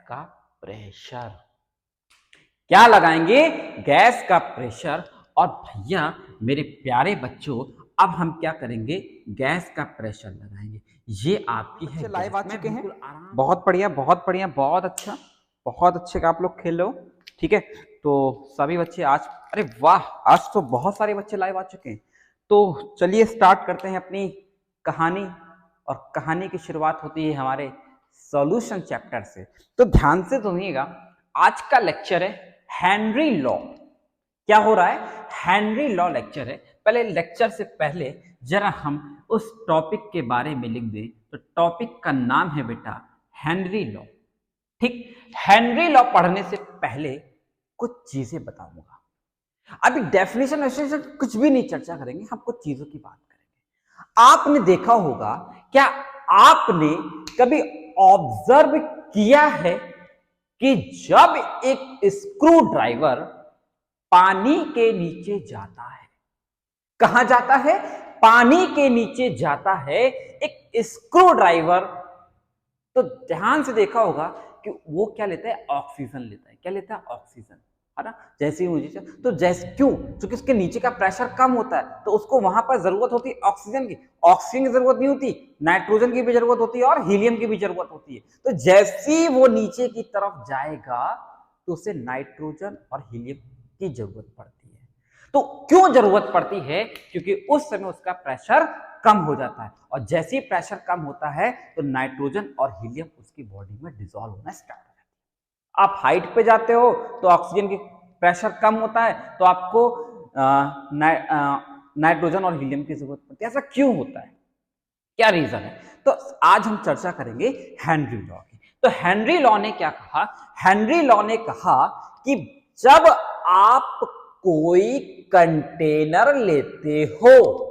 का प्रेशर। क्या लगाएंगे? गैस का प्रेशर। और भैया मेरे प्यारे बच्चों, अब हम क्या करेंगे? गैस का प्रेशर लगाएंगे। ये आपकी है बच्चे लाइव आ गैस। मैं चुके हैं। बिल्कुल आराम। बहुत बढ़िया, बहुत बढ़िया, बहुत अच्छा, बहुत अच्छे का आप लोग खेल रहे हो। ठीक है, तो सभी बच्चे आज, अरे वाह, आज तो बहुत सारे बच्चे लाइव आ चुके हैं। तो चलिए स्टार्ट करते हैं अपनी कहानी। और कहानी की शुरुआत होती है हमारे सॉल्यूशन चैप्टर से। तो ध्यान से सुनिएगा, आज का लेक्चर है हेनरी लॉ। क्या हो रहा है? हेनरी लॉ लेक्चर है। पहले लेक्चर से पहले जरा हम उस टॉपिक के बारे में लिख दें। तो टॉपिक का नाम है बेटा हेनरी लॉ। ठीक, हेनरी लॉ पढ़ने से पहले कुछ चीजें बताऊंगा। अभी डेफिनेशन वेफिनेशन कुछ भी नहीं चर्चा करेंगे, हम कुछ चीजों की बात करेंगे। आपने देखा होगा, क्या आपने कभी ऑब्जर्व किया है कि जब एक स्क्रू ड्राइवर पानी के नीचे जाता है, कहां जाता है? पानी के नीचे जाता है एक स्क्रू ड्राइवर। तो ध्यान से देखा होगा कि वो क्या लेता है? ऑक्सीजन लेता है। क्या लेता है? ऑक्सीजन, है ना? जैसे ही मुझे तो जैसे क्यों? क्योंकि उसके नीचे का प्रेशर कम होता है, तो उसको वहां पर जरूरत होती है ऑक्सीजन की। ऑक्सीजन की जरूरत नहीं होती, नाइट्रोजन की भी जरूरत होती है और हीलियम की भी जरूरत होती है। तो जैसे ही वो नीचे की तरफ जाएगा तो उसे नाइट्रोजन और हीलियम की जरूरत पड़ती है। तो क्यों जरूरत पड़ती है? क्योंकि उस समय उसका प्रेशर कम हो जाता है, और जैसे ही प्रेशर कम होता है तो नाइट्रोजन और हीलियम उसकी बॉडी में डिसॉल्व होना स्टार्ट हो जाता है। आप हाइट पे जाते हो तो ऑक्सीजन की प्रेशर कम होता है, तो आपको नाइट्रोजन और हीलियम की जरूरत पड़ती है। ऐसा क्यों होता है? क्या रीजन है? तो आज हम चर्चा करेंगे हेनरी लॉ की। तो हेनरी लॉ ने क्या कहा? हेनरी लॉ ने कहा कि जब आप कोई कंटेनर लेते हो,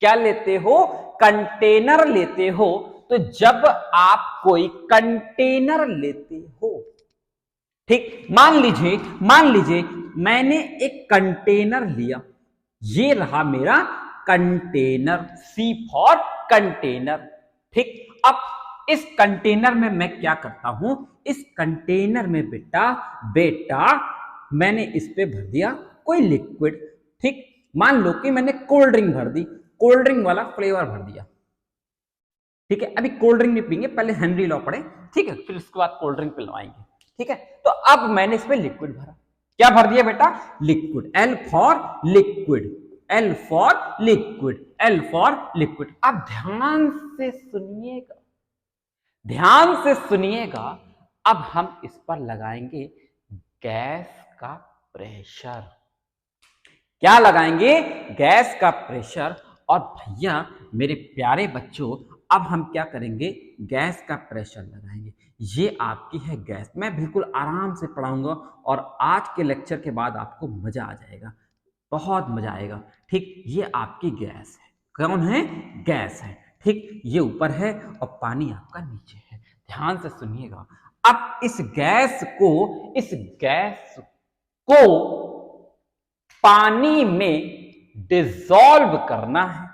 क्या लेते हो? कंटेनर लेते हो। तो जब आप कोई कंटेनर लेते हो, ठीक, मान लीजिए मैंने एक कंटेनर लिया। ये रहा मेरा कंटेनर, सी फॉर कंटेनर। ठीक, अब इस कंटेनर में मैं क्या करता हूं? इस कंटेनर में बेटा बेटा मैंने इस पे भर दिया कोई लिक्विड। ठीक, मान लो कि मैंने कोल्ड ड्रिंक भर दी, कोल्ड ड्रिंक वाला फ्लेवर भर दिया। ठीक है, अभी कोल्ड ड्रिंक नहीं पीएंगे, पहले हेनरी लॉ पढ़े, ठीक है, फिर उसके बाद कोल्ड ड्रिंक पिलवाएंगे। ठीक है, तो अब मैंने इसमें लिक्विड भरा। क्या भर दिया बेटा? Liquid. L for liquid, L for liquid, L for liquid. अब ध्यान से सुनिएगा, ध्यान से सुनिएगा। अब हम इस पर लगाएंगे गैस का प्रेशर। क्या लगाएंगे? गैस का प्रेशर। और भैया मेरे प्यारे बच्चों, अब हम क्या करेंगे? गैस का प्रेशर लगाएंगे। ये आपकी है गैस। मैं बिल्कुल आराम से पढ़ाऊंगा और आज के लेक्चर के बाद आपको मजा आ जाएगा, बहुत मजा आएगा। ठीक, ये आपकी गैस है। कौन है? गैस है। ठीक, ये ऊपर है और पानी आपका नीचे है। ध्यान से सुनिएगा। अब इस गैस को पानी में डिसॉल्व करना है।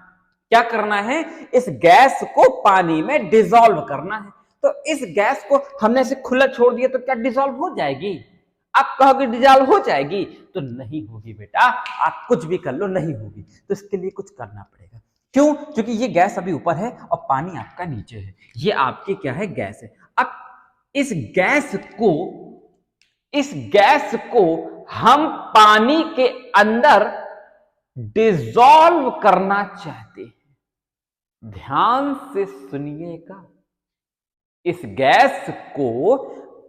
क्या करना है? इस गैस को पानी में डिसॉल्व करना है। तो इस गैस को हमने ऐसे खुला छोड़ दिया तो क्या डिसॉल्व हो जाएगी? आप कहोगे डिसॉल्व हो जाएगी, तो नहीं होगी बेटा। आप कुछ भी कर लो, नहीं होगी। तो इसके लिए कुछ करना पड़ेगा। क्यों? क्योंकि ये गैस अभी ऊपर है और पानी आपका नीचे है। ये आपकी क्या है? गैस है। अब इस गैस को इस गैस को हम पानी के अंदर डिसॉल्व करना चाहते हैं। ध्यान से सुनिएगा, इस गैस को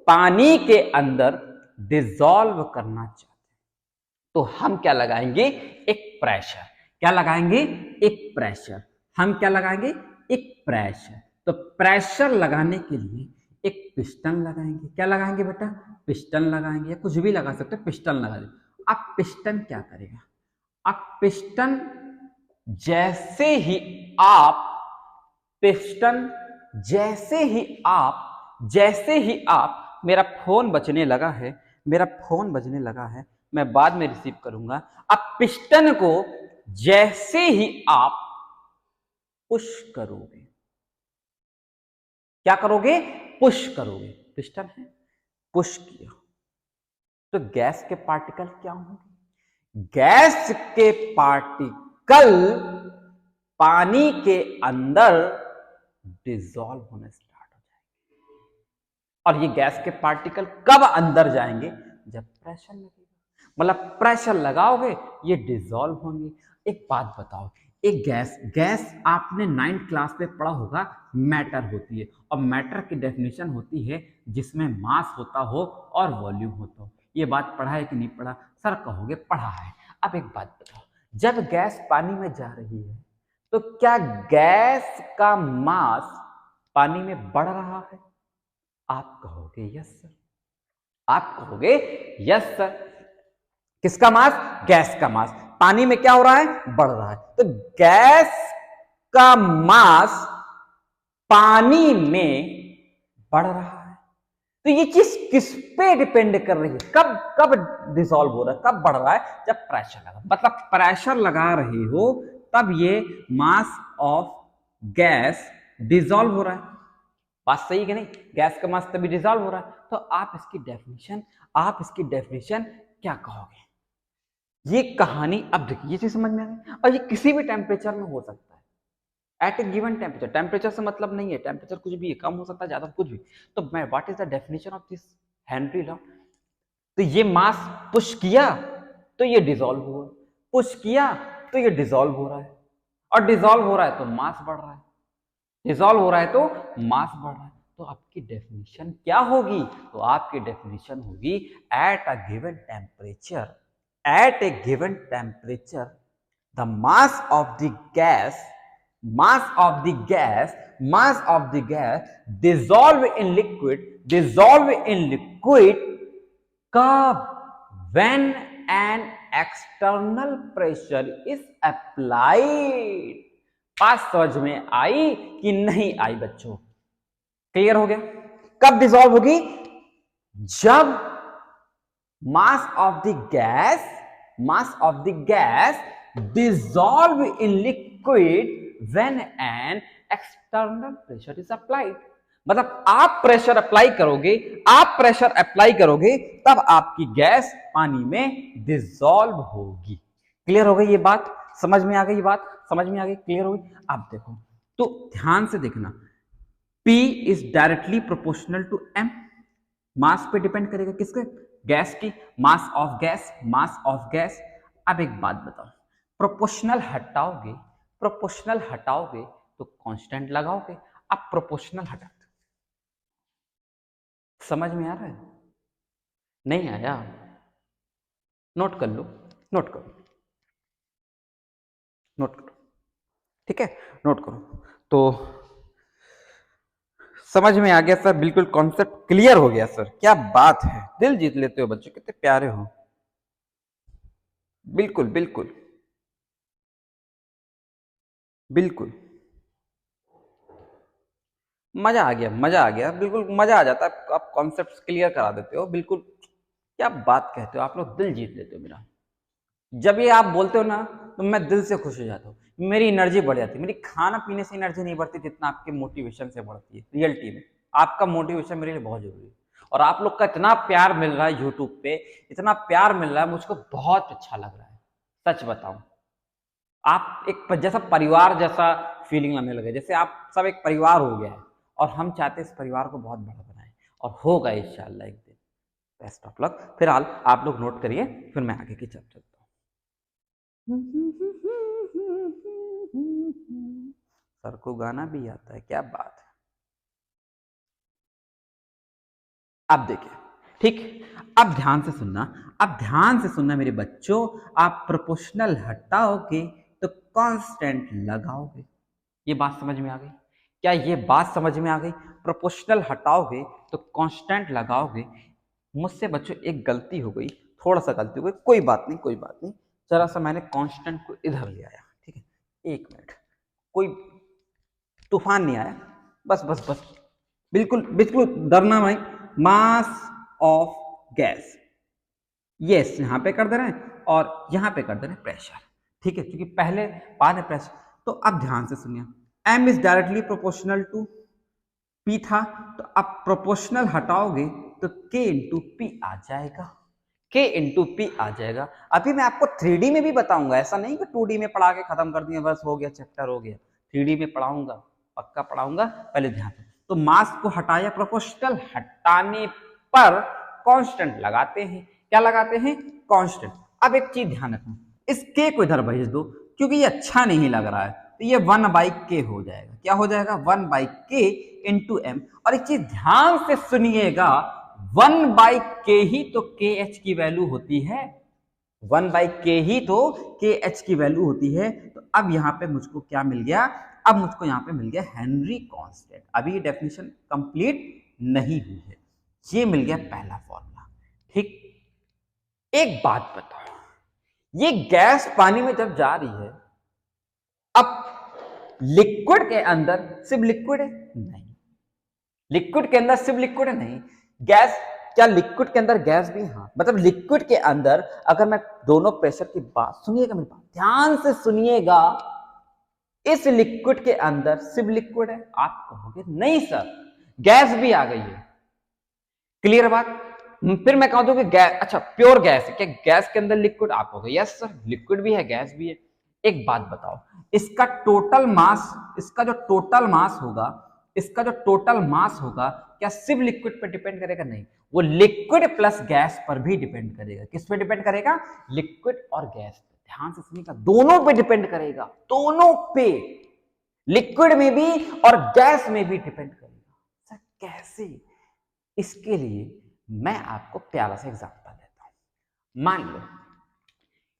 पानी के अंदर डिसॉल्व करना चाहते हैं। तो हम क्या लगाएंगे? एक प्रेशर। क्या लगाएंगे? एक प्रेशर। हम क्या लगाएंगे? एक प्रेशर। तो प्रेशर लगाने के लिए एक पिस्टन लगाएंगे। क्या लगाएंगे बेटा? पिस्टन लगाएंगे, या कुछ भी लगा सकते हो, पिस्टन लगा दे। अब पिस्टन क्या करेगा? अब पिस्टन जैसे ही आप पिस्टन जैसे ही आप मेरा फोन बजने लगा है, मेरा फोन बजने लगा है, मैं बाद में रिसीव करूंगा। अब पिस्टन को जैसे ही आप पुश करोगे, क्या करोगे? पुश करोगे। पिस्टन है, पुश किया तो गैस के पार्टिकल क्या होंगे? गैस के पार्टिकल पानी के अंदर डिसॉल्व होने स्टार्ट हो जाएंगे। और ये गैस के पार्टिकल कब अंदर जाएंगे? जब प्रेशर लगेगा। मतलब प्रेशर लगाओगे ये डिसॉल्व होंगे। एक बात बताओ, एक गैस आपने 9th क्लास में पढ़ा होगा, मैटर होती है। और मैटर की डेफिनेशन होती है जिसमें मास होता हो और वॉल्यूम होता हो। ये बात पढ़ा है कि नहीं पढ़ा? सर कहोगे पढ़ा है। अब एक बात बताओ, जब गैस पानी में जा रही है तो क्या गैस का मास पानी में बढ़ रहा है? आप कहोगे यस सर। आप कहोगे यस सर। किसका मास? गैस का मास पानी में क्या हो रहा है? बढ़ रहा है। तो गैस का मास पानी में बढ़ रहा है। तो ये चीज किस पे डिपेंड कर रही है? कब कब डिसॉल्व हो रहा है, कब बढ़ रहा है? जब प्रेशर लगा। मतलब प्रेशर लगा रहे हो तब ये मास ऑफ गैस डिसॉल्व हो रहा है। बात सही है कि नहीं? गैस का मास तभी डिसॉल्व हो रहा है। तो आप इसकी डेफिनेशन क्या कहोगे? ये कहानी अब देखिए, ये चीज समझ में आ गई। और ये किसी भी टेम्परेचर में हो सकता है, एट ए गिवन टेम्परेचर। टेम्परेचर से मतलब नहीं है, टेम्परेचर कुछ भी है, कम हो सकता है, ज्यादा, कुछ भी। तो मैं what is the definition of this Henry law? तो ये मास पुश किया तो ये डिसॉल्व हुआ, पुश किया तो ये डिसॉल्व हो रहा है, और डिसॉल्व हो रहा है तो मास बढ़ रहा है, डिसॉल्व हो रहा है तो मास बढ़ रहा है। तो आपकी डेफिनेशन क्या होगी? तो आपकी डेफिनेशन होगी at a given temperature, at a given temperature the mass of the gas dissolve in liquid कब? when an external pressure is applied। बात समझ में आई कि नहीं आई बच्चों? क्लियर हो गया? कब डिसॉल्व होगी? जब mass of the gas dissolve in liquid when an external pressure is applied। मतलब आप प्रेशर अप्लाई करोगे तब आपकी गैस पानी में डिसॉल्व होगी। क्लियर हो गई ये बात? समझ में आ गई? ये बात समझ में आ गई? क्लियर हो गई? अब देखो तो ध्यान से देखना, P is directly proportional to M। Mass पे डिपेंड करेगा, किसके? गैस की। Mass of gas. अब एक बात बताओ, प्रोपोर्शनल हटाओगे तो कांस्टेंट लगाओगे। अब प्रोपोर्शनल हटाते समझ में आ रहा है? नहीं आया? नोट कर लो, नोट करो, ठीक है? नोट करो। तो समझ में आ गया सर? बिल्कुल कॉन्सेप्ट क्लियर हो गया सर। क्या बात है, दिल जीत लेते हो बच्चों, कितने प्यारे हो। बिल्कुल बिल्कुल बिल्कुल मजा आ गया, बिल्कुल मजा आ जाता है। आप कॉन्सेप्ट क्लियर करा देते हो, बिल्कुल। क्या बात कहते हो आप लोग, दिल जीत लेते हो मेरा। जब ये आप बोलते हो ना तो मैं दिल से खुश हो जाता हूँ, मेरी एनर्जी बढ़ जाती है। मेरी खाना पीने से एनर्जी नहीं बढ़ती जितना आपके मोटिवेशन से बढ़ती है। रियलिटी में आपका मोटिवेशन मेरे लिए बहुत जरूरी है। और आप लोग का इतना प्यार मिल रहा है यूट्यूब पे, इतना प्यार मिल रहा है, मुझको बहुत अच्छा लग रहा है। सच बताऊं, आप एक जैसा परिवार जैसा फीलिंग आने लगे, जैसे आप सब एक परिवार हो गया है। और हम चाहते हैं इस परिवार को बहुत बड़ा बनाएं, और होगा इंशाल्लाह एक दिन। Best of luck. फिलहाल आप लोग नोट करिए, फिर मैं आगे की चर्चा करता हूँ। सर को गाना भी आता है, क्या बात है। अब देखिए, ठीक, अब ध्यान से सुनना मेरे बच्चों। आप प्रोपोर्शनल हटाओगे तो कांस्टेंट लगाओगे। ये बात समझ में आ गई? क्या ये बात समझ में आ गई? प्रोपोर्शनल हटाओगे तो कांस्टेंट लगाओगे। मुझसे बच्चों एक गलती हो गई, थोड़ा सा गलती हो गई, कोई बात नहीं। जरा सा मैंने कांस्टेंट को इधर ले आया, ठीक है? एक मिनट, कोई तूफान नहीं आया, बस बिल्कुल डरना भाई। मास ऑफ गैस, यस, यहां पे कर दे रहे हैं और यहां पे कर दे रहे हैं प्रेशर, ठीक है? क्योंकि पहले बाद में प्रेशर। तो अब ध्यान से सुनिए, m is directly proportional to P था, तो अब प्रोपोर्शनल हटाओगे तो K इंटू पी आ जाएगा, K इंटू पी आ जाएगा। अभी मैं आपको 3D में भी बताऊंगा, ऐसा नहीं कि 2D में पढ़ा के खत्म कर दिया बस हो गया चैप्टर हो गया, 3D में पढ़ाऊंगा, पक्का पढ़ाऊंगा, पहले ध्यान दें। तो मास को हटाया, प्रोपोर्शनल हटाने पर कांस्टेंट लगाते हैं, क्या लगाते हैं, कांस्टेंट। अब एक चीज ध्यान रखना, इस K को इधर भेज दो क्योंकि ये अच्छा नहीं लग रहा है, तो ये 1/k हो जाएगा, क्या हो जाएगा, 1/k इंटू एम। और एक चीज ध्यान से सुनिएगा, 1/k ही तो kh की वैल्यू होती है, 1/k ही तो kh की वैल्यू होती है। तो अब यहाँ पे मुझको क्या मिल गया, अब मुझको यहाँ पे मिल गया हेनरी कांस्टेंट। अभी ये डेफिनेशन कंप्लीट नहीं हुई है, ये मिल गया पहला फॉर्मूला। ठीक, एक बात बताओ, ये गैस पानी में जब जा रही है, अब लिक्विड के अंदर सिर्फ लिक्विड है, नहीं, लिक्विड के अंदर सिर्फ लिक्विड है, नहीं, गैस, क्या लिक्विड के अंदर गैस भी, हाँ, मतलब लिक्विड के अंदर अगर मैं दोनों प्रेशर की बात सुनिएगा, मेरी बात ध्यान से सुनिएगा, इस लिक्विड के अंदर सिर्फ लिक्विड है, आप कहोगे नहीं सर गैस भी आ गई है, क्लियर बात। फिर मैं कह दूं कि गैस, अच्छा प्योर गैस है क्या, गैस के अंदर लिक्विड, आप कहोगे यस सर लिक्विड भी है गैस भी है। एक बात बताओ, इसका टोटल मास, इसका जो टोटल मास होगा, इसका जो टोटल मास होगा, क्या सिर्फ लिक्विड पर डिपेंड करेगा, नहीं, वो लिक्विड प्लस गैस पर भी डिपेंड करेगा। किस पे डिपेंड करेगा, लिक्विड और गैस पे, ध्यान से सुनिएगा, दोनों पे डिपेंड करेगा, दोनों पे, लिक्विड में भी और गैस में भी डिपेंड करेगा। सर कैसे, इसके लिए मैं आपको प्यारा सा एग्जांपल देता हूं। मान लो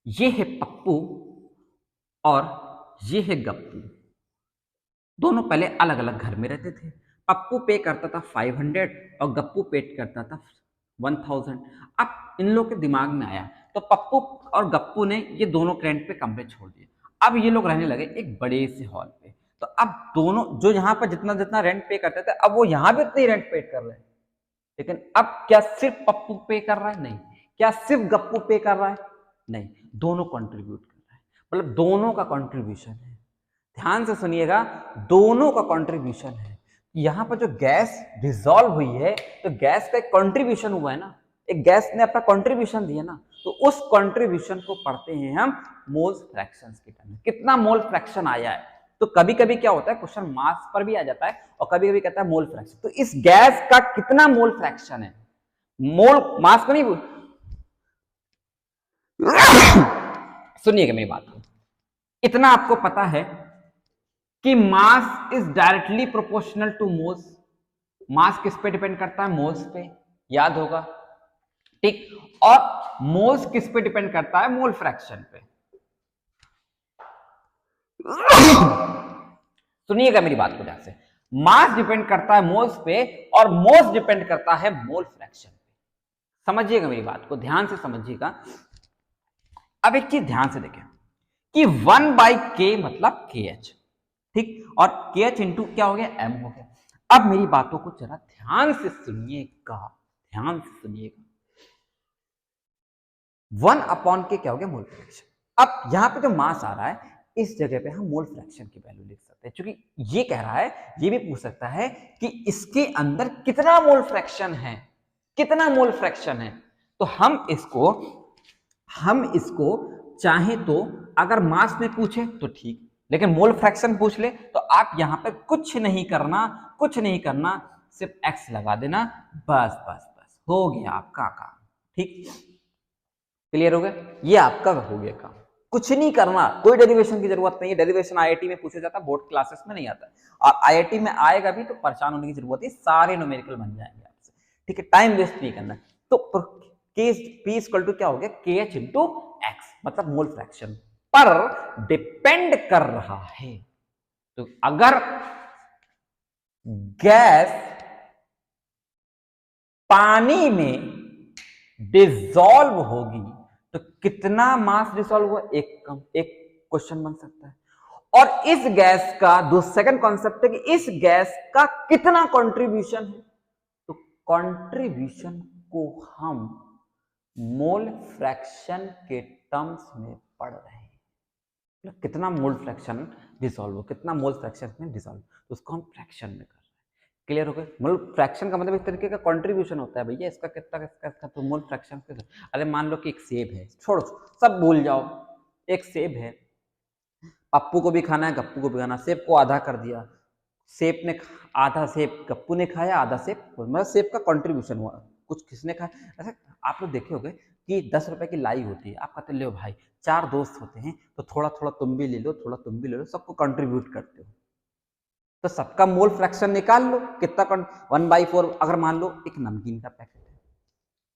ये है पप्पू और ये है गप्पू, दोनों पहले अलग अलग घर में रहते थे। पप्पू पे करता था 500 और गप्पू पे करता था 1000। अब इन लोग के दिमाग में आया, तो पप्पू और गप्पू ने ये दोनों रेंट पे कमरे छोड़ दिए। अब ये लोग रहने लगे एक बड़े से हॉल पे, तो अब दोनों जो यहाँ पर जितना जितना रेंट पे करते थे, अब वो यहाँ भी उतनी रेंट पे कर रहे हैं। लेकिन अब क्या सिर्फ पप्पू पे कर रहा है, नहीं, क्या सिर्फ गप्पू पे कर रहा है, नहीं, दोनों कंट्रीब्यूट कर रहा है, मतलब दोनों का कंट्रीब्यूशन है। ध्यान से सुनिएगा, दोनों का कंट्रीब्यूशन है। यहां पर जो गैस डिसॉल्व हुई है, तो गैस का एक कंट्रीब्यूशन हुआ है ना, एक गैस ने अपना कंट्रीब्यूशन दिया ना, तो उस कंट्रीब्यूशन को पढ़ते हैं हम मोल्स फ्रैक्शंस के टर्म में, कितना मोल फ्रैक्शन आया है। तो कभी कभी क्या होता है, क्वेश्चन मास पर भी आ जाता है और कभी कभी कहता है मोल फ्रैक्शन, तो इस गैस का कितना मोल फ्रैक्शन है, मोल मास को नहीं सुनिएगा मेरी बात को, इतना आपको पता है कि mass is directly proportional to moles. Mass किस पे डिपेंड करता है, मोल्स पे, याद होगा, ठीक। और मोल्स किस पे डिपेंड करता है, मोल फ्रैक्शन पे। सुनिएगा मेरी बात को ध्यान से, मास डिपेंड करता है मोल्स पे और मोल्स डिपेंड करता है मोल फ्रैक्शन पे। समझिएगा मेरी बात को, ध्यान से समझिएगा। अब एक चीज ध्यान से देखें कि 1/k मतलब kh, ठीक, और kh इंटू क्या हो गया, m हो गया। अब मेरी बातों को जरा ध्यान से सुनिएगा, ध्यान से सुनिएगा, 1/k क्या हो गया, मोल फ्रैक्शन। अब यहां पे जो मास आ रहा है, इस जगह पे हम मोल फ्रैक्शन की वैल्यू लिख सकते हैं, क्योंकि ये कह रहा है, ये भी पूछ सकता है कि इसके अंदर कितना मोल फ्रैक्शन है, कितना मोल फ्रैक्शन है। तो हम इसको चाहे तो अगर मास में पूछे तो ठीक, लेकिन मोल फ्रैक्शन पूछ ले तो आप यहां पे कुछ नहीं करना, कुछ नहीं करना, सिर्फ x लगा देना, बस बस बस हो गया आपका काम, ठीक, क्लियर हो गया, ये आपका हो गया काम, कुछ नहीं करना, कोई डेरिवेशन की जरूरत नहीं है। डेरिवेशन आईआईटी में पूछा जाता है, बोर्ड क्लासेस में नहीं आता है, और आईआईटी में आएगा भी तो परेशान होने की जरूरत है, सारे न्यूमेरिकल बन जाएंगे आपसे, ठीक है, टाइम वेस्ट नहीं करना। तो P इक्वल टू क्या हो गया, KH इंटू एक्स, मतलब मोल फ्रैक्शन पर डिपेंड कर रहा है। तो अगर गैस पानी में डिसॉल्व होगी तो कितना मास डिसॉल्व हुआ, एक क्वेश्चन बन सकता है। और इस गैस का दो सेकंड कॉन्सेप्ट है कि इस गैस का कितना कंट्रीब्यूशन है, तो कंट्रीब्यूशन को हम मोल फ्रैक्शन के टर्म्स में पढ़ रहे हैं, मतलब कितना मोल फ्रैक्शन डिसॉल्व हो, कितना मोल फ्रैक्शन में डिसॉल्व, तो उसको हम फ्रैक्शन में कर रहे हैं। क्लियर हो गया? मोल फ्रैक्शन का मतलब एक तरीके का कंट्रीब्यूशन होता है भैया, इसका कितना इसका तो मोल फ्रैक्शन। अरे मान लो कि एक सेब है, छोड़ो सब भूल जाओ, एक सेब है, पप्पू को भी खाना है, गप्पू को भी खाना, सेब को आधा कर दिया, सेब ने आधा सेब गप्पू ने खाया, आधा सेब मतलब सेब का कंट्रीब्यूशन हुआ, कुछ किसने खाया। ऐसा आप लोग देखे होंगे कि 10 रुपए की लाई होती है, आप कहते लो भाई 4 दोस्त होते हैं तो थोड़ा थोड़ा तुम भी ले लो, थोड़ा तुम भी ले लो, सबको कंट्रीब्यूट करते हो, तो सबका मोल फ्रैक्शन निकाल लो कितना 1/4। अगर मान लो एक नमकीन का पैकेट है,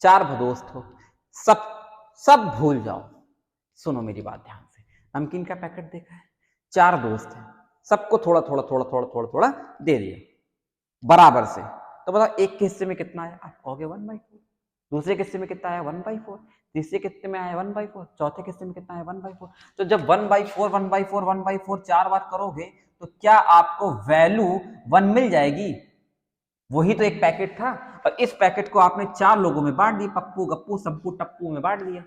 4 दोस्त हो, सब सब भूल जाओ, सुनो मेरी बात ध्यान से, नमकीन का पैकेट देखा है, 4 दोस्त हैं, सबको थोड़ा थोड़ा थोड़ा थोड़ा थोड़ा थोड़ा दे दिया बराबर से, तो बताओ एक के हिस्से में कितना आया, आप कहोगे 1/4, दूसरे के हिस्से में कितना आया 1/4, तीसरे के हिस्से में आया 1/4, चौथे के हिस्से में कितना आया 1/4। तो जब 1/4 1/4 1/4 4 बार करोगे तो क्या आपको वैल्यू 1 मिल जाएगी? वही तो एक पैकेट था, और इस पैकेट को आपने 4 लोगों में बांट दी, पप्पू गप्पू सप्पू टप्पू में बांट दिया।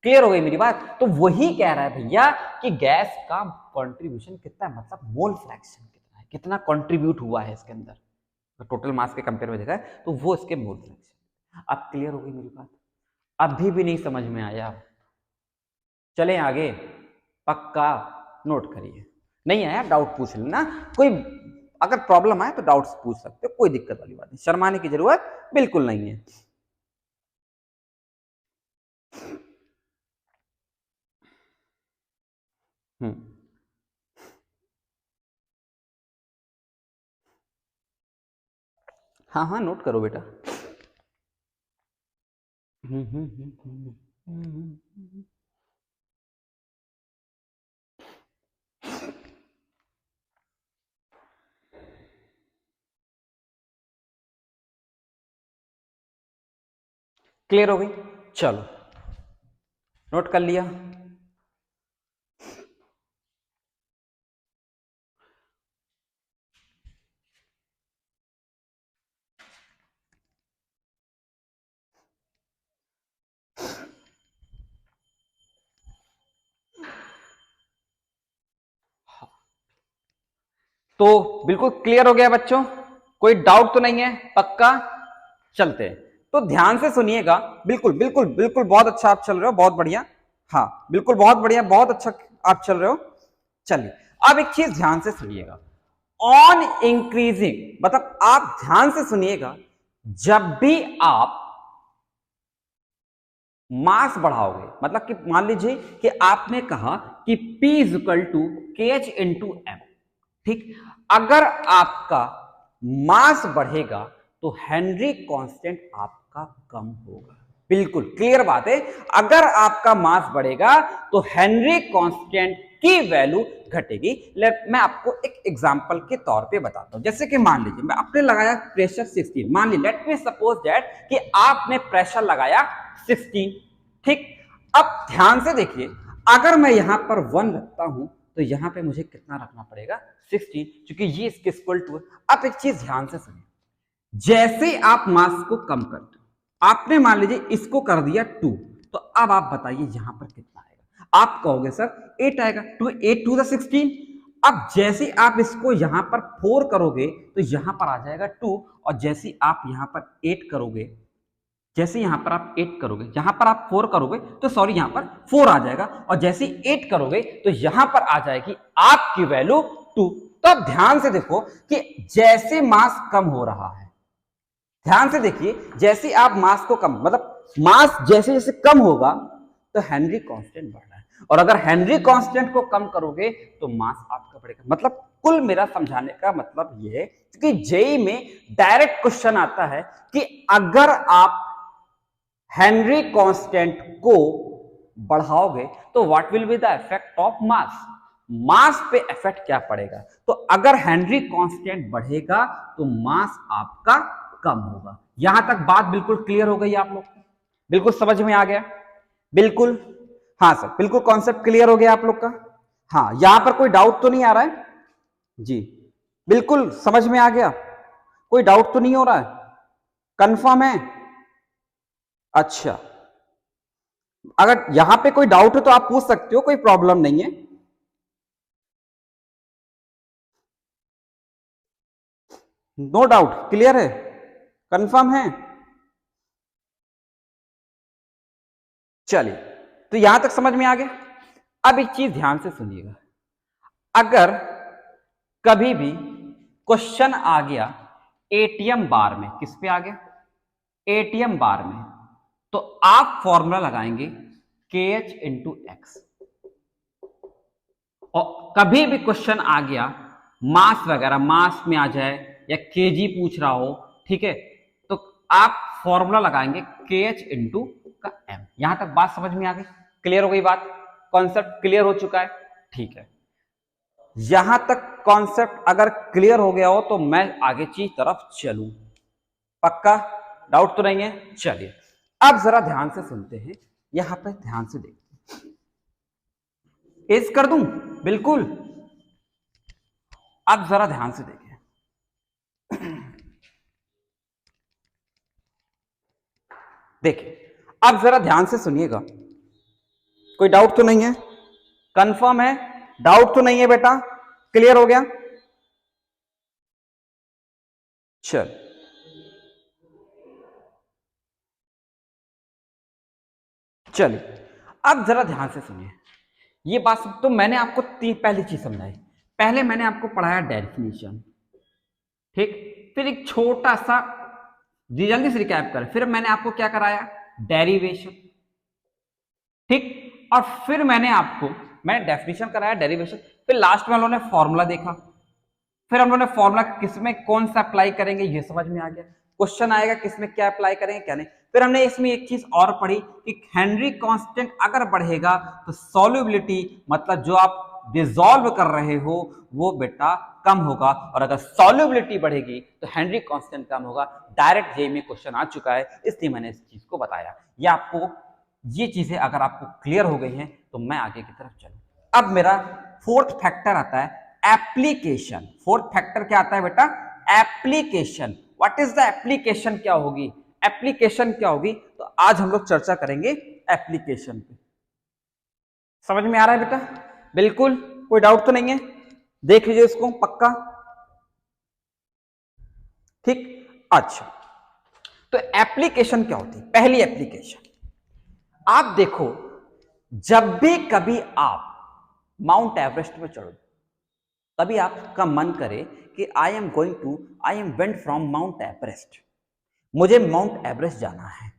क्लियर हो गई मेरी बात? तो वही कह रहा है भैया कि गैस का कंट्रीब्यूशन कितना है, मतलब मोल फ्रैक्शन कितना है, कितना कंट्रीब्यूट हुआ है इसके अंदर, तो टोटल मास के कंपेयर में देखा है तो वो इसके मोल फ्रैक्शन। अब क्लियर हो गई मेरी बात? अभी भी नहीं समझ में आया? चले आगे, पक्का नोट करिए, नहीं आया डाउट पूछ लेना, कोई अगर प्रॉब्लम आए तो डाउट्स पूछ सकते हो, कोई दिक्कत वाली बात नहीं, शर्माने की जरूरत बिल्कुल नहीं है। हाँ हाँ नोट करो बेटा। क्लियर हो गई? चलो नोट कर लिया। तो बिल्कुल क्लियर हो गया बच्चों, कोई डाउट तो नहीं है? पक्का चलते हैं, तो ध्यान से सुनिएगा, बिल्कुल बिल्कुल बिल्कुल, बहुत अच्छा आप चल रहे हो, बहुत बढ़िया, हाँ बिल्कुल बहुत बढ़िया, बहुत अच्छा आप चल रहे हो। चलिए अब एक चीज ध्यान से सुनिएगा, ऑन इंक्रीजिंग, मतलब आप ध्यान से सुनिएगा, जब भी आप मास बढ़ाओगे, मतलब कि मान लीजिए कि आपने कहा कि P = KH × M, ठीक, अगर आपका मास बढ़ेगा तो हेनरी कांस्टेंट आपका कम होगा, बिल्कुल क्लियर बात है, अगर आपका मास बढ़ेगा तो हेनरी कांस्टेंट की वैल्यू घटेगी। मैं आपको एक एग्जांपल के तौर पे बताता हूं, जैसे कि मान लीजिए मैं आपने लगाया प्रेशर 16, मान लीजिए लेट मी सपोज दैट कि आपने प्रेशर लगाया 16, ठीक, अब ध्यान से देखिए, अगर मैं यहां पर 1 रखता हूं तो यहां पे मुझे कितना रखना पड़ेगा 16, क्योंकि ये इसके इक्वल टू है। अब एक चीज ध्यान से सुनिए, जैसे आप मास को कम करते हो, आपने मान लीजिए इसको कर दिया 2, तो अब आप बताइए यहां पर कितना आएगा, आप कहोगे सर 8 आएगा, 8 2 16। अब जैसे आप इसको यहां पर 4 करोगे तो यहां पर आ जाएगा 2, और जैसे आप यहां पर 8 करोगे, जैसे यहां पर आप 8 करोगे, यहां पर आप 4 करोगे तो सॉरी यहां पर 4 आ जाएगा, और जैसे 8 करोगे तो यहां पर आ जाएगी आपकी वैल्यू 2। तो अब ध्यान से देखो कि जैसे मास कम हो रहा है, ध्यान से देखिए, जैसे आप मास को कम, मतलब मास जैसे जैसे कम होगा तो हेनरी कांस्टेंट बढ़ रहा है, और अगर हेनरी कांस्टेंट को कम करोगे तो मास आपका बढ़ेगा। मतलब कुल मेरा समझाने का मतलब यह है, क्योंकि जेई में डायरेक्ट क्वेश्चन आता है कि अगर आप हेनरी कांस्टेंट को बढ़ाओगे तो what will be the effect of mass, mass पे इफेक्ट क्या पड़ेगा। तो अगर हेनरी कांस्टेंट बढ़ेगा तो मास आपका कम होगा। यहां तक बात बिल्कुल क्लियर हो गई आप लोग को, बिल्कुल समझ में आ गया? बिल्कुल, हाँ सर बिल्कुल कॉन्सेप्ट क्लियर हो गया आप लोग का? हाँ, यहां पर कोई डाउट तो नहीं आ रहा है जी? बिल्कुल समझ में आ गया, कोई डाउट तो नहीं हो रहा है? कंफर्म है? अच्छा, अगर यहां पे कोई डाउट हो तो आप पूछ सकते हो, कोई प्रॉब्लम नहीं है। नो डाउट, क्लियर है, कंफर्म है? चलिए, तो यहां तक समझ में आ गया। अब एक चीज ध्यान से सुनिएगा, अगर कभी भी क्वेश्चन आ गया एटीएम बार में, किस पे आ गया? एटीएम बार में, तो आप फॉर्मूला लगाएंगे KH इंटू एक्स। और कभी भी क्वेश्चन आ गया मास वगैरह, मास में आ जाए या केजी पूछ रहा हो, ठीक है, तो आप फॉर्मूला लगाएंगे KH इंटू का M। यहां तक बात समझ में आ गई? क्लियर हो गई बात? कॉन्सेप्ट क्लियर हो चुका है? ठीक है, यहां तक कॉन्सेप्ट अगर क्लियर हो गया हो तो मैं आगे की तरफ चलूं। पक्का? डाउट तो नहीं है? चलिए, अब जरा ध्यान से सुनते हैं, यहां पर ध्यान से देखते हैं। एज कर दूं? बिल्कुल। अब जरा ध्यान से देखिए, देखिए, अब जरा ध्यान से सुनिएगा, कोई डाउट तो नहीं है? कंफर्म है? डाउट तो नहीं है बेटा? क्लियर हो गया? चल, चलिए, अब जरा ध्यान से सुनिए, ये बात तो मैंने आपको पहली चीज समझाई। पहले मैंने आपको पढ़ाया डेफिनेशन, ठीक, फिर एक छोटा सा जल्दी से रिकैप कर, फिर मैंने आपको क्या कराया? डेरिवेशन, ठीक, और फिर मैंने डेफिनेशन कराया, डेरिवेशन, फिर लास्ट में हम लोगों ने फॉर्मूला देखा, फिर हम लोगों ने फॉर्मूला किसमें कौन सा अप्लाई करेंगे ये समझ में आ गया, क्वेश्चन आएगा किसमें क्या अप्लाई करेंगे क्या नहीं। फिर हमने इसमें एक चीज और पढ़ी कि हेनरी कांस्टेंट अगर बढ़ेगा तो सॉल्युबिलिटी, मतलब जो आप डिसॉल्व कर रहे हो वो बेटा कम होगा, और अगर सॉल्युबिलिटी बढ़ेगी तो हेनरी कांस्टेंट कम होगा। डायरेक्ट जेईई में क्वेश्चन आ चुका है, इसलिए मैंने इस चीज को बताया। ये चीजें अगर आपको क्लियर हो गई हैं तो मैं आगे की तरफ चलूं। अब मेरा फोर्थ फैक्टर आता है एप्लीकेशन। फोर्थ फैक्टर क्या आता है बेटा? Application. What is the application? क्या होगी एप्लीकेशन? क्या होगी? तो आज हम लोग चर्चा करेंगे एप्लीकेशन पे। समझ में आ रहा है बेटा? बिल्कुल, कोई डाउट तो नहीं है? देख लीजिए इसको पक्का, ठीक। अच्छा, तो एप्लीकेशन क्या होती है? पहली एप्लीकेशन, आप देखो, जब भी कभी आप माउंट एवरेस्ट में चढ़ो, तभी आपका मन करे कि I am went from mount Everest, मुझे माउंट एवरेस्ट जाना है।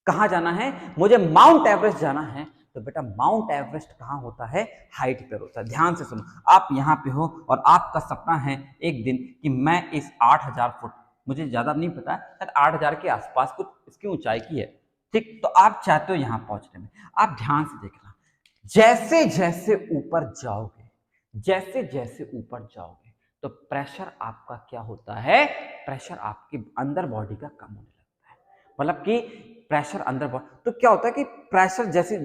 कहां जाना है? मुझे माउंट एवरेस्ट जाना है। तो बेटा माउंट एवरेस्ट कहां होता है? हाइट पर होता है। ध्यान से सुनो, आप यहां पे हो और आपका सपना है एक दिन कि मैं इस 8000 फुट, मुझे ज्यादा नहीं पता, शायद 8000 के आसपास कुछ इसकी ऊंचाई की है, ठीक, तो आप चाहते हो यहां पहुंचने में। आप ध्यान से देखना, जैसे जैसे ऊपर जाओगे, जैसे जैसे ऊपर जाओगे तो प्रेशर आपका क्या होता है? प्रेशर आपके अंदर बॉडी का कम होने लगता है। मतलब कि प्रेशर अंदर तो क्या होता है कि प्रेशर जैसे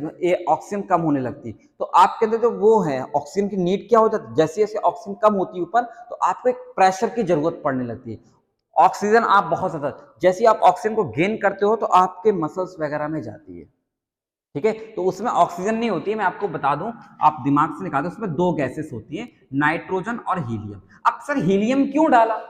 ऑक्सीजन कम होने लगती तो आपके अंदर जो वो है ऑक्सीजन की नीड क्या होता है, जैसे जैसे ऑक्सीजन कम होती है ऊपर तो आपको एक प्रेशर की जरूरत पड़ने लगती है। ऑक्सीजन आप बहुत ज्यादा, जैसे आप ऑक्सीजन को गेन करते हो तो आपके मसल्स वगैरह में जाती है, ठीक है, तो उसमें ऑक्सीजन नहीं होती है। मैं आपको बता दूं, आप दिमाग से निकाल दो, उसमें दो गैसेस होती है, नाइट्रोजन और हीलियम। अब सर हीलियम क्यों डाला?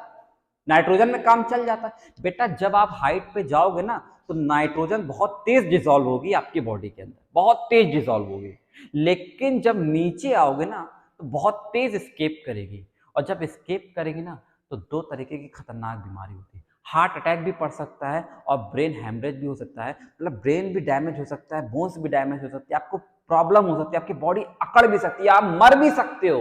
नाइट्रोजन में काम चल जाता है बेटा। जब आप हाइट पे जाओगे ना तो नाइट्रोजन बहुत तेज डिसॉल्व होगी आपकी बॉडी के अंदर, बहुत तेज डिसॉल्व होगी, लेकिन जब नीचे आओगे ना तो बहुत तेज स्केप करेगी, और जब स्केप करेगी ना तो दो तरीके की खतरनाक बीमारी होती है। हार्ट अटैक भी पड़ सकता है और ब्रेन हैमरेज भी हो सकता है, मतलब ब्रेन भी डैमेज हो सकता है, बोन्स भी डैमेज हो सकती है, आपको प्रॉब्लम हो सकती है, आपकी बॉडी अकड़ भी सकती है, आप मर भी सकते हो।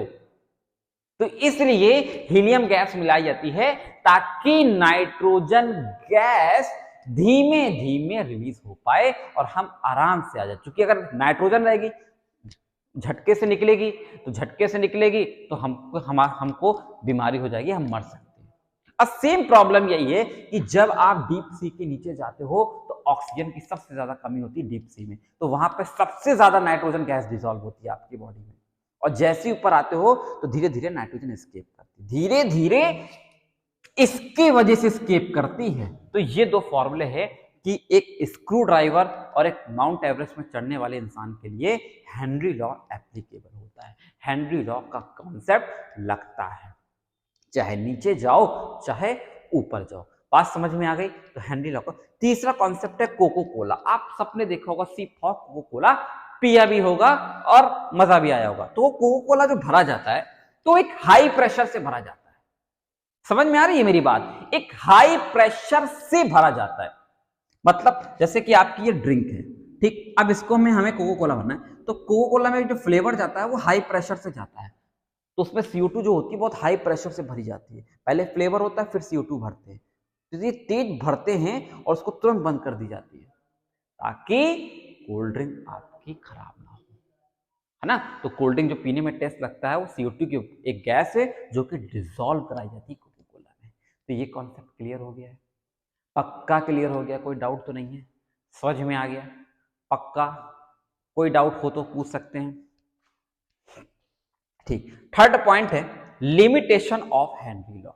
तो इसलिए हीलियम गैस मिलाई जाती है ताकि नाइट्रोजन गैस धीमे धीमे रिलीज हो पाए और हम आराम से आ जाए। क्योंकि अगर नाइट्रोजन रहेगी, झटके से निकलेगी, तो झटके से निकलेगी तो हमको बीमारी हो जाएगी, हम मर सकते हैं। अब सेम प्रॉब्लम यही है कि जब आप डीप सी के नीचे जाते हो तो ऑक्सीजन की सबसे ज्यादा कमी होती है डीप सी में, तो वहां पे सबसे ज्यादा नाइट्रोजन गैस डिसॉल्व होती है आपकी बॉडी में, और जैसे ही ऊपर आते हो तो धीरे धीरे नाइट्रोजन एस्केप करती है, धीरे धीरे इसकी वजह से एस्केप करती है। तो ये दो फॉर्मूले हैं कि एक स्क्रू ड्राइवर और एक माउंट एवरेस्ट में चढ़ने वाले इंसान के लिए हेनरी लॉ एप्लीकेबल होता है, हेनरी लॉ का कॉन्सेप्ट लगता है। चाहे नीचे जाओ चाहे ऊपर जाओ। बात समझ में आ गई? तो हेनरी लॉ का तीसरा कॉन्सेप्ट है कोको कोला। आप सबने देखा होगा सी फॉर कोको कोला, पिया भी होगा और मजा भी आया होगा। तो कोको कोला जो भरा जाता है तो एक हाई प्रेशर से भरा जाता है। समझ में आ रही है मेरी बात? एक हाई प्रेशर से भरा जाता है। मतलब जैसे कि आपकी ये ड्रिंक है, ठीक, अब इसको में हमें कोको कोला भरना है, तो कोको कोला में जो फ्लेवर जाता है वो हाई प्रेशर से जाता है। तो उसमें CO2 जो होती है बहुत हाई प्रेशर से भरी जाती है। पहले फ्लेवर होता है फिर CO2 भरते हैं, तो ये तेज भरते हैं और उसको तुरंत बंद कर दी जाती है ताकि कोल्ड ड्रिंक आपकी खराब ना हो, है ना। तो कोल्ड ड्रिंक जो पीने में टेस्ट लगता है वो CO2 की एक गैस है जो कि डिसॉल्व कराई जाती है कोको कोला में। तो ये कॉन्सेप्ट क्लियर हो गया है? पक्का क्लियर हो गया? कोई डाउट तो नहीं है? समझ में आ गया? पक्का? कोई डाउट हो तो पूछ सकते हैं। ठीक, थर्ड पॉइंट है limitation of Henry law.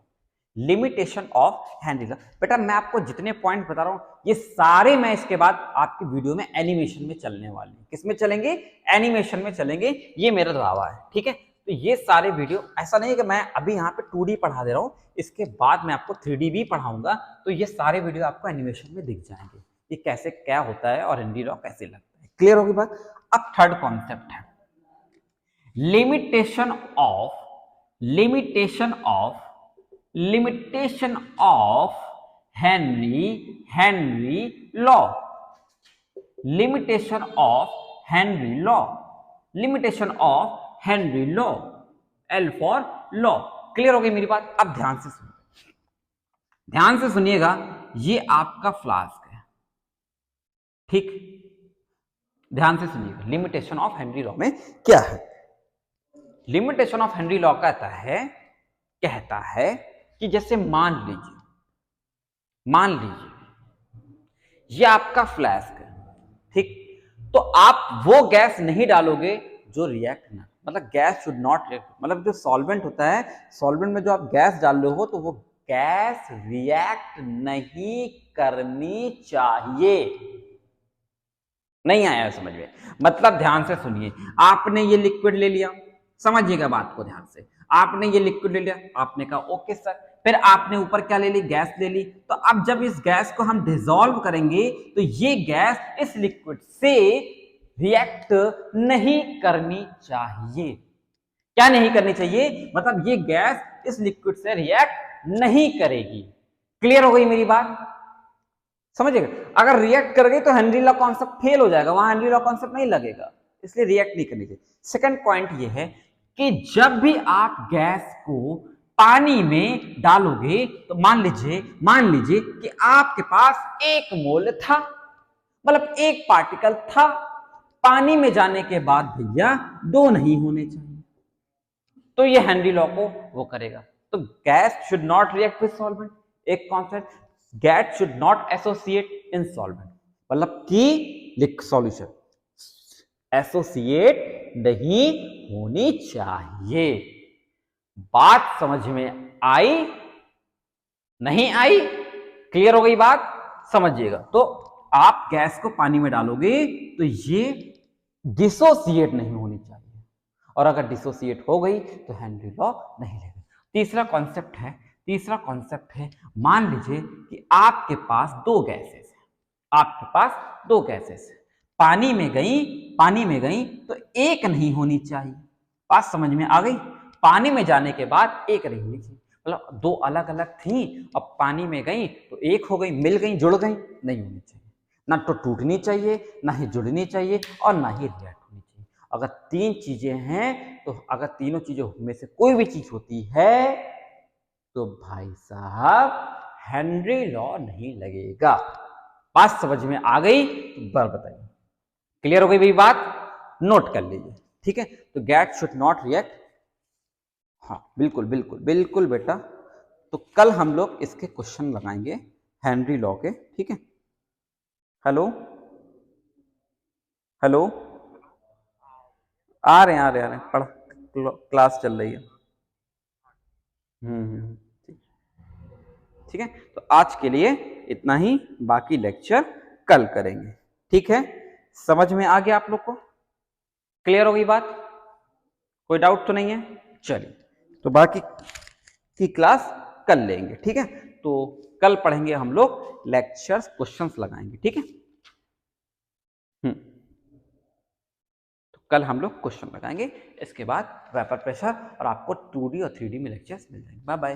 Limitation of Henry law. बेटा मैं आपको जितने पॉइंट बता रहा हूं ये सारे मैं इसके बाद आपकी वीडियो में एनिमेशन में चलने वाली है। किस में चलेंगे? एनिमेशन में चलेंगे, ये मेरा दावा है, ठीक है। तो ये सारे वीडियो, ऐसा नहीं है कि मैं अभी यहाँ पे 2D पढ़ा दे रहा हूँ, इसके बाद मैं आपको 3D भी पढ़ाऊंगा, तो ये सारे वीडियो आपको एनिमेशन में दिख जाएंगे, ये कैसे क्या होता है और हेनरी लॉ कैसे लगता है। क्लियर होगी बात? अब थर्ड कॉन्सेप्ट है limitation of Henry law. Limitation of Henry law, L for law. Clear हो गई मेरी बात? अब ध्यान से सुनिएगा, ये आपका फ्लास्क है, ठीक, ध्यान से सुनिएगा। लिमिटेशन ऑफ हेनरी लॉ में क्या है? लिमिटेशन ऑफ हेनरी लॉ कहता है कि जैसे मान लीजिए ये आपका फ्लास्क है, ठीक, तो आप वो गैस नहीं डालोगे जो रिएक्ट ना, मतलब गैस शुड नॉट रिएक्ट, मतलब जो सॉल्वेंट होता है, सॉल्वेंट में जो आप गैस डाल रहे हो तो वो गैस रिएक्ट नहीं करनी चाहिए। नहीं आया समझ में? मतलब ध्यान से सुनिए, आपने ये लिक्विड ले लिया, समझिएगा बात को ध्यान से, आपने ये लिक्विड ले लिया, आपने कहा ओके सर, फिर आपने ऊपर क्या ले ली? गैस ले ली। तो अब जब इस गैस को हम डिसॉल्व करेंगे तो ये गैस इस लिक्विड से रिएक्ट नहीं करनी चाहिए। क्या नहीं करनी चाहिए? मतलब ये गैस इस लिक्विड से रिएक्ट नहीं करेगी। क्लियर हो गई मेरी बात? समझिएगा, अगर रिएक्ट कर गई तो हेनरी लॉ कॉन्सेप्ट फेल हो जाएगा, वहां हेनरी लॉ कॉन्सेप्ट नहीं लगेगा, इसलिए रिएक्ट नहीं करनी चाहिए। सेकंड पॉइंट ये है कि जब भी आप गैस को पानी में डालोगे तो मान लीजिए कि आपके पास 1 मोल था, मतलब 1 पार्टिकल था, पानी में जाने के बाद भैया 2 नहीं होने चाहिए, तो ये हेनरी लॉ को वो करेगा। तो gas should not react with solvent, एक concept, gas should not associate in solvent, मतलब कि सॉल्यूशन एसोसिएट नहीं होनी चाहिए। बात समझ में आई? नहीं आई? क्लियर हो गई बात? समझिएगा, तो आप गैस को पानी में डालोगे तो ये डिसोसिएट नहीं होनी चाहिए, और अगर डिसोसिएट हो गई तो हेनरी लॉ नहीं लगेगा। तीसरा कॉन्सेप्ट है मान लीजिए कि आपके पास 2 गैसेस है, पानी में गई तो 1 नहीं होनी चाहिए। बात समझ में आ गई? पानी में जाने के बाद 1 नहीं होनी चाहिए, मतलब 2 अलग अलग थी, अब पानी में गई तो 1 हो गई, मिल गई, जुड़ गई, नहीं होनी चाहिए, ना तो टूटनी चाहिए, ना ही जुड़नी चाहिए, और ना ही रिएक्ट होनी चाहिए। अगर 3 चीजें हैं तो अगर तीनों चीजों में से कोई भी चीज होती है तो भाई साहब हेनरी लॉ नहीं लगेगा। बात समझ में आ गई? तो बार बताइए, क्लियर हो गई भाई बात? नोट कर लीजिए, ठीक है। तो गैस शुड नॉट रिएक्ट, हाँ बिल्कुल बेटा। तो कल हम लोग इसके क्वेश्चन लगाएंगे हेनरी लॉ के, ठीक है। हेलो आ रहे हैं पढ़, क्लास चल रही है। ठीक है, तो आज के लिए इतना ही, बाकी लेक्चर कल करेंगे, ठीक है। समझ में आ गया आप लोग को? क्लियर हो गई बात? कोई डाउट तो नहीं है? चलिए, तो बाकी की क्लास कर लेंगे, ठीक है। तो कल पढ़ेंगे हम लोग लेक्चर्स, क्वेश्चंस लगाएंगे, ठीक है। तो कल हम लोग क्वेश्चन लगाएंगे, इसके बाद वेपर प्रेशर और आपको 2D और 3D में लेक्चर्स मिल जाएंगे। Bye bye.